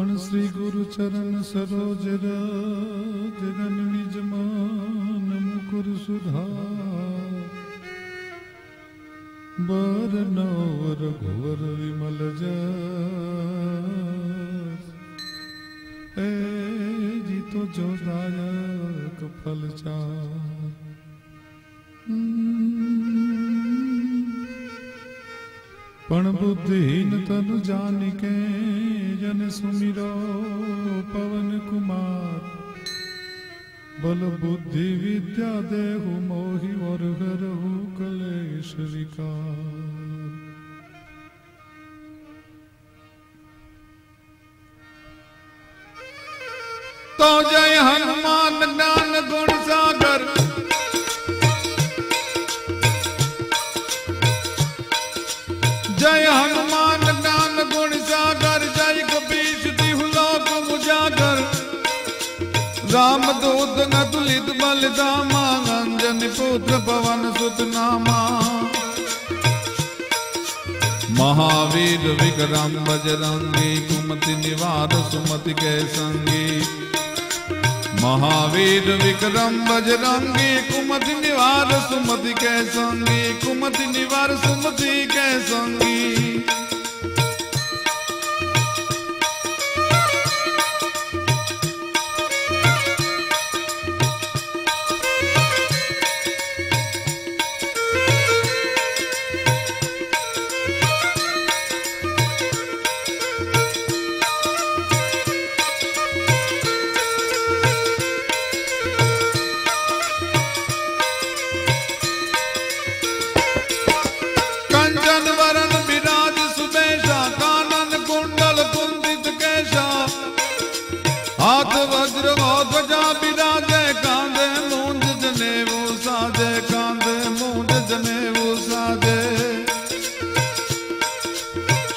पण श्री गुरु चरण सरोज राज रन निज मान मुकुर सुधार बर नव रघुवर विमल जस ए जी तो जो दायक फल चार पण बुद्धिहीन तनु जानिके जन सुमिरो पवन कुमार बल बुद्धि विद्या देहु मोहि और हरहु कलेश विकार। तो जय हनुमान ज्ञान गुण सागर जय हनुमान ज्ञान गुण सागर जय कपीश तिहु लोक उजागर राम दूत न तुलित बल धामा अंजन पुत्र पवन सुत नामा महावीर विक्रम बजरंगी कुमति निवार सुमति के संगी महावीर विक्रम बजरंगी कुमति निवार सुमति के संगी कुमति निवार सुमति के संगी। हाथ वज्र ध्वजा बिराजे कांधे मूंज जनेऊ साजे कांधे मूंज जनेऊ साजे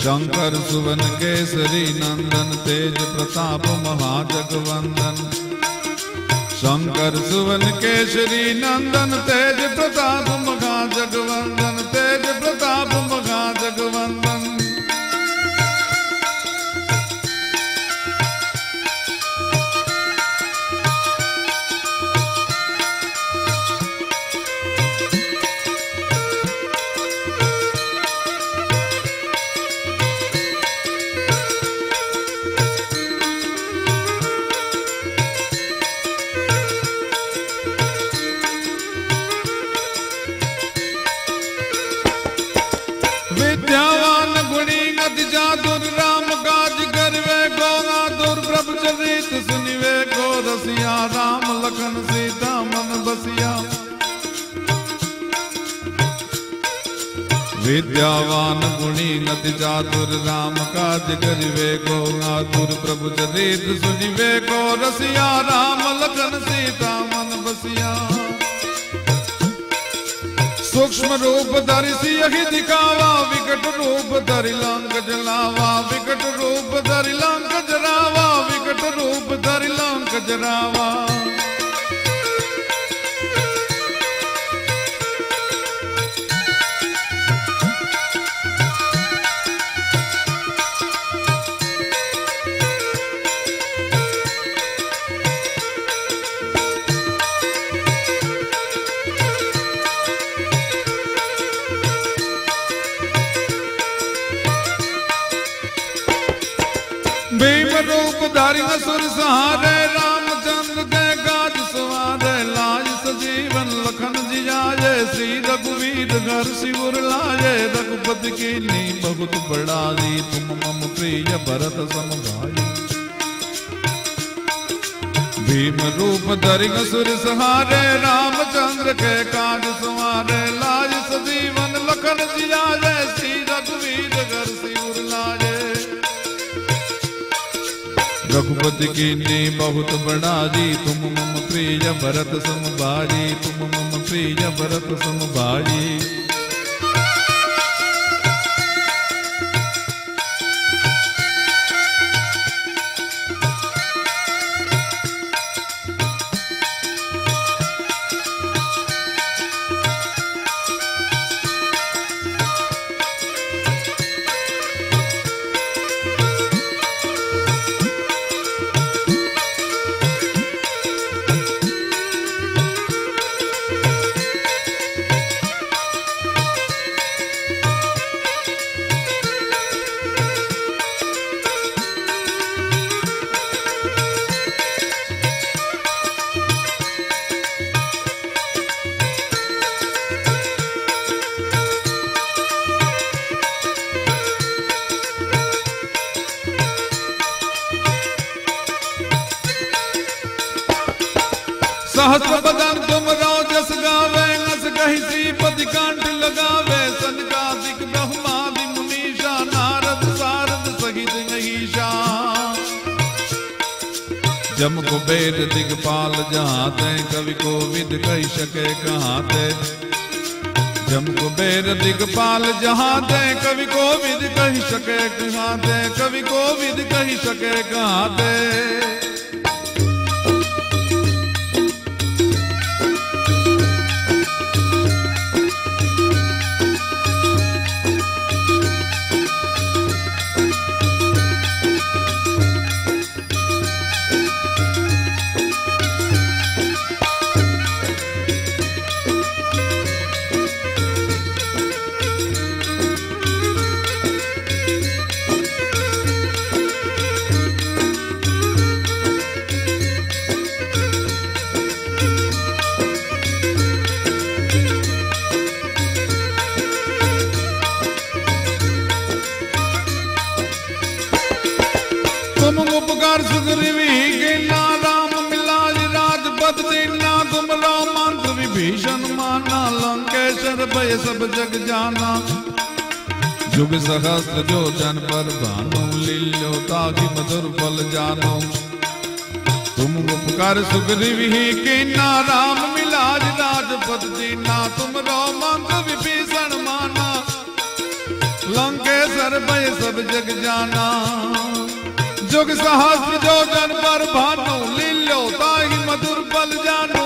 शंकर सुवन केसरी नंदन तेज प्रताप महाजगवंदन शंकर सुवन केसरी नंदन तेज प्रताप महाजगवंदन तेज प्रताप महाजगवंदन। विद्यावान गुणी अति चातुर राम काज करवे को आतुर प्रभु चरित सुनिवे को रसिया राम लखन सीता मन बसिया। विद्यावान गुणी अति चातुर राम काज करवे को आतुर प्रभु चरित सुनिवे को रसिया राम लखन सीता मन बसिया। सूक्ष्म रूप धरि सियहि दिखावा विकट रूप धरि लंक जलावा विकट रूप धरि लंक जरावा विकट रूप धरि लंक जरावा। भीम रूप धारी असुर सहारे रामचंद्र के काज सवारे लाज सजीवन लखन जियाए श्री रघुवीर घर सिर लाए रघुपति की नी बहुत बड़ाई तुम मम प्रिय भरत सम भाई। भीम रूप धरि असुर सहारे रामचंद्र के काज सवारे लाज सजीवन लखन जियाए श्री रघुवीर घर सिर लाए रघुपति की ने बहुत बड़ा जी तुम मम प्रिय भरत सम भाई तुम मम प्रिय भरत सम भाई। सहस्र बदन तुम रो जस गावे, नस कही श्रीपति कंठ लगावे, सनकादिक ब्रह्मादि मुनीषा, नारद सारद सहित नहीषा। जम कुबेर दिगपाल जहाँ ते, कवि को विद कही सके कहाँ ते। जम कुबेर दिगपाल जहाँ ते, कवि को विद कही सके कहाँ ते, कवि को विद कही सके कहाँ ते। उपकार सुग्रीवी कीना, राम मिलाज राजपद दीना। तुम लो मंत्र विभीषण माना, लंकेश्वर भय सब जग जाना। जुग सहस्त्र जो जन पर भानु, लील्यो ताकि मधुर फल जानो। तुम उपकार सुग्रीवी कीना, राम मिलाज राजपद दीना। तुम लो मंत्र विभीषण माना, लंकेश्वर भय सब जग जाना। जुग सहस्त्र जो जन पर भानु, लील्यो ताहि मधुर फल जानु।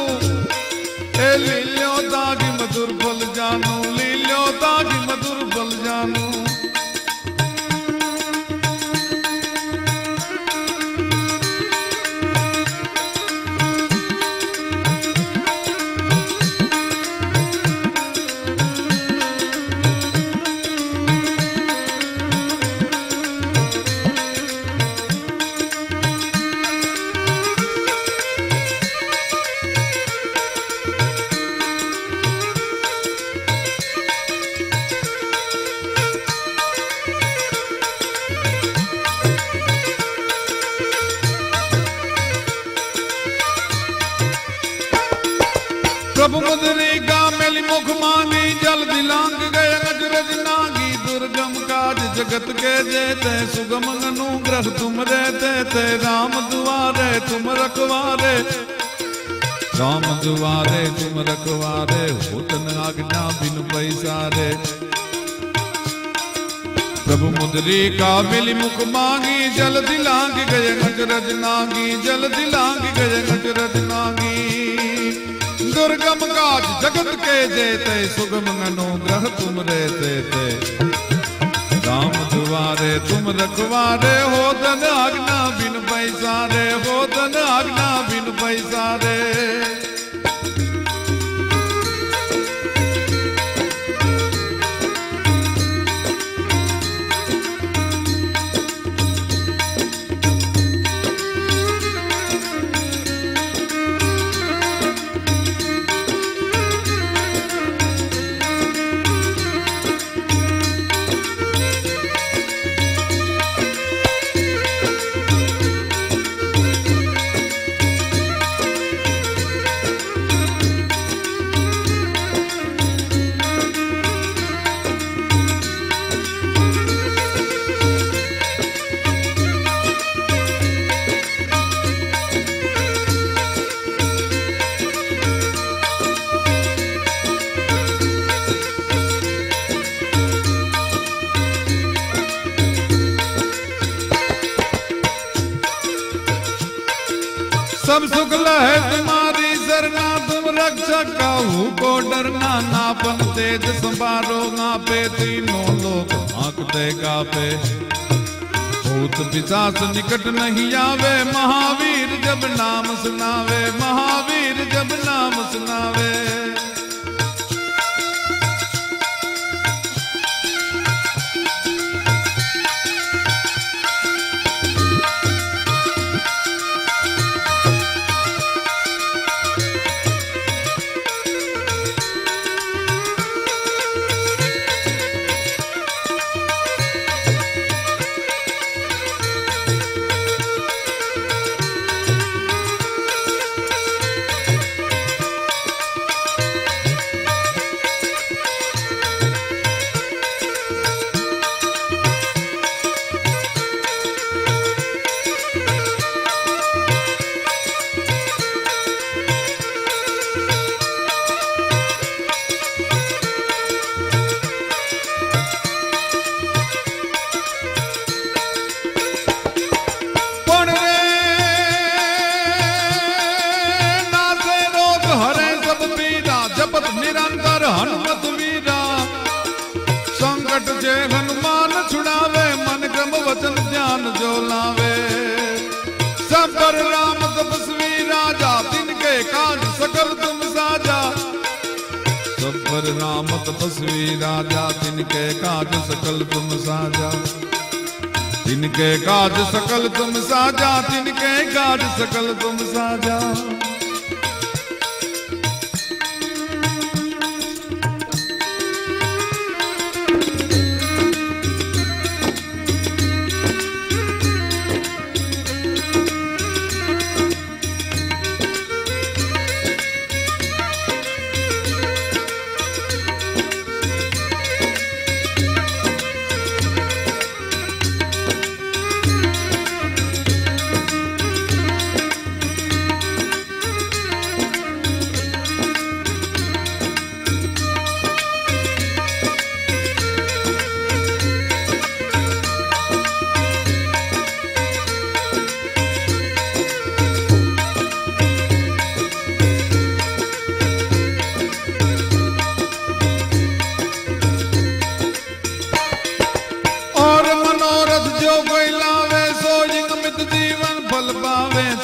ए लील्यो ताहि मधुर फल जानु, लील्यो ताहि मधुर फल जानु। प्रभु मुद्रिका मिली मुख मांगी, जल दिलांग गए अजरज नागी। दुर्गम काज जगत के जेते, सुगम अनुग्रह तुम रहते थे। राम दुआरे तुम रखवारे, राम दुआरे तुम रखवारे। होतन आज्ञा बिन पैसारे। प्रभु मुद्रिका मिली मुख मांगी, जल दिलांग गए अजरज नागी। जल दिलांग गए अजरज नागी। दुर्गम काज जगत के जेते, सुगम अनुग्रह तुम रहते थे। राम दुआरे तुम रखवारे, हो धन आज्ञा बिन पैसारे। हो धन आज्ञा बिन पैसारे। सब सुख लहे तुम्हारी सरना, तुम रक्षक काहू को डरना। नापन तेज संभारो पे, तीनों लोग आंकते कापे। भूत पिशाच निकट नहीं आवे, महावीर जब नाम सुनावे। महावीर जब नाम सुनावे। हनुमत वीरा। संकट जे हनुमान छुड़ावे, मन क्रम वचन ध्यान जो लावे। सब पर राम तपस्वी राजा, तिनके काज सकल तुम साजा। सब पर राम तपस्वी राजा, तिनके काज सकल तुम साजा। तिनके काज सकल तुम साजा, तिनके काज सकल तुम साजा।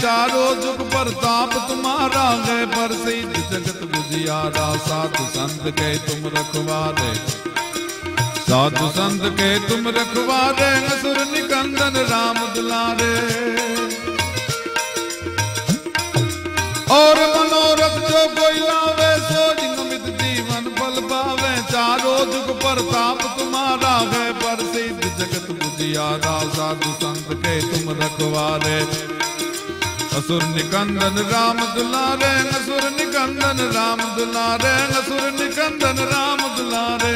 चारों जुग प्रताप तुम्हारा है, प्रसिद्ध जगत बुझियारा। साधु संत के तुम रखवारे, साधु संत के तुम रखवारे। असुर निकंदन राम दुलारे। और मनोरथ जो कोई लावे, सो निगमित जीवन फल पावे। चारों जुग प्रताप तुम्हारा है, प्रसिद्ध जगत बुझियारा। साधु संत के तुम रखवारे। असुर निकंदन राम दुलारे, असुर निकंदन राम दुलारे, असुर निकंदन राम दुलारे।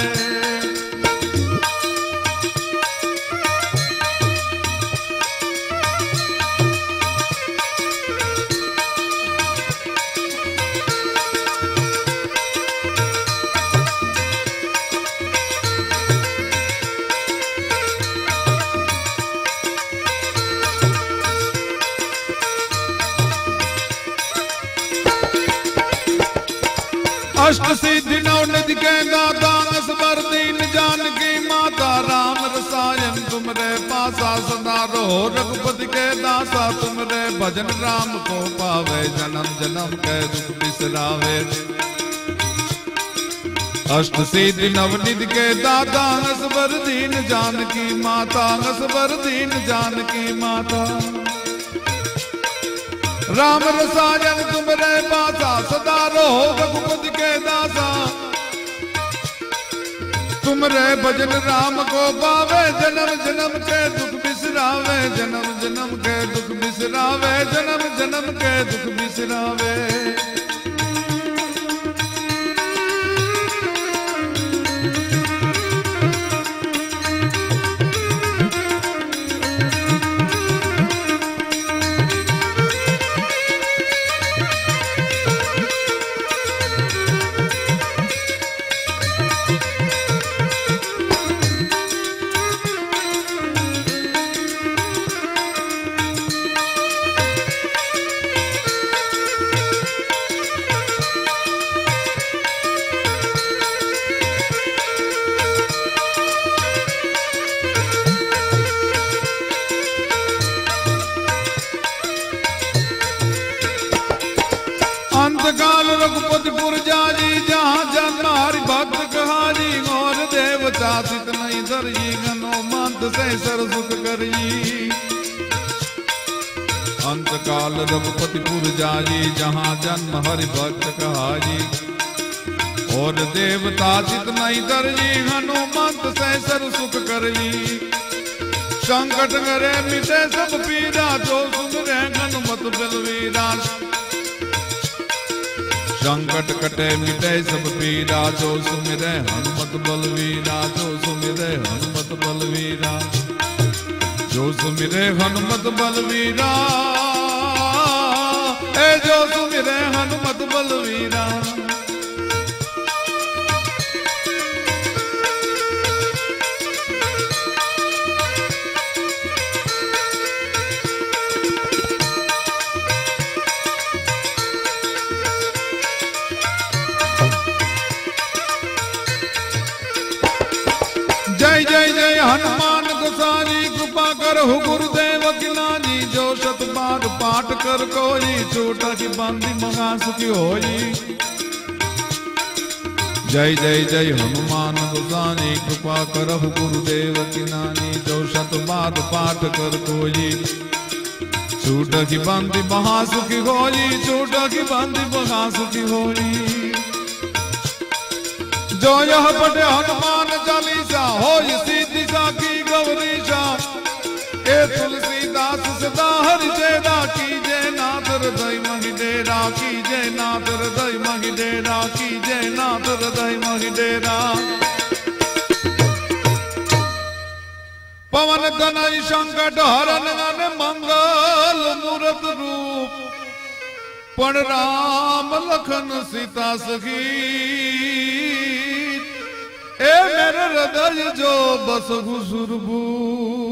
अष्ट सिद्धि नौ निधि के दाता, असबर दीन जानकी माता। राम रसायन तुमरे पासा, सदा रहो रघुपति के दासा। तुमरे भजन राम को पावे, जन्म जन्म के दुख बिसरावे। अष्ट सिद्धि नव निधि के दाता, असबर दीन जानकी माता, असबर दीन जानकी माता। राम रसायन तुमरे पासा, सदा रहो रघुपति के दासा। तुमरे भजन राम को पावे, जन्म जन्म के दुख बिसरावे। जन्म जन्म के दुख बिसरावे, जन्म जन्म के दुख बिसरावे। अंतकाल रघुपतिपुर जाजी, जहाँ जन्म हरि भक्त कहाजी। और देवता चित नहीं धरई, हनुमंत से सर सुख करई। अंतकाल रघुपतिपुर जाजी, जहाँ जन्म हरि भक्त कहाजी। और देवता चित नहीं धरई, हनुमंत से सर सुख करई। संकट करे मिटे सब पीरा, जो सुमरे हनुमत बलवीरा। संकट कटे मिटे सब पीरा, जो सुमिरे हनुमत बलवीरा। जो सुमिरे हनुमत बलवीरा, जो सुमिरे हनुमत बलवीरा। ए जो सुमिरे हनुमत बलवीरा। करहु गुरुदेव की नानी जो शत बार पाठ कर कोई छोटा की बांधी महा सुखी होई जय जय जय हनुमान गोसानी कृपा करहु गुरुदेव की नानी जो शत बार पाठ कर कोई छोटा की बांधी महा सुखी होई छोटा की बांधी महा सुखी होई जो यह पढ़े हनुमान चालीसा होई सीधी साखी गौरीशा ए तुलसीदास सदा हरि जयदा की जय नाथ हृदय महि डेरा की जय नाथ हृदय महि डेरा की जय नाथ हृदय महि डेरा पवन तनय संकट हरन मन मंगल मूरत रूप पण राम लखन सीता सखी ए मेरे हृदय जो बस गुसुरभू